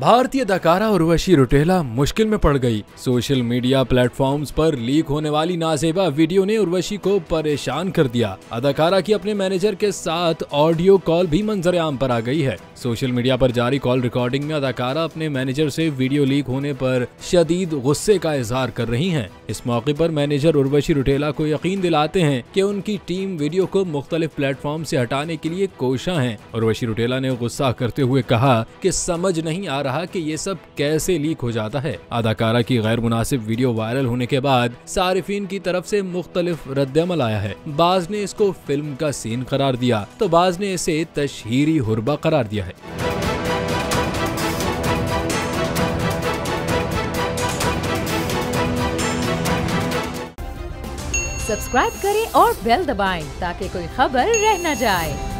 भारतीय अदाकारा उर्वशी रौटेला मुश्किल में पड़ गई। सोशल मीडिया प्लेटफॉर्म्स पर लीक होने वाली नाजेबा वीडियो ने उर्वशी को परेशान कर दिया। अदाकारा की अपने मैनेजर के साथ ऑडियो कॉल भी मंजर आम पर आ गई है। सोशल मीडिया पर जारी कॉल रिकॉर्डिंग में अदाकारा अपने मैनेजर से वीडियो लीक होने पर शदीद गुस्से का इजहार कर रही हैं। इस मौके पर मैनेजर उर्वशी रौटेला को यकीन दिलाते हैं कि उनकी टीम वीडियो को मुख्तलिफ प्लेटफॉर्म से हटाने के लिए कोशा है। उर्वशी रौटेला ने गुस्सा करते हुए कहा कि समझ नहीं आ रहा कि ये सब कैसे लीक हो जाता है। अदाकारा की गैर मुनासिब वीडियो वायरल होने के बाद सारिफीन की तरफ से मुख्तलिफ रद्द-ए-अमल आया है। बाज ने इसको फिल्म का सीन करार दिया तो बाज ने इसे तशहीरी हुर्बा करार दिया है। सब्सक्राइब करें और बेल दबाएं ताकि कोई खबर रह न जाए।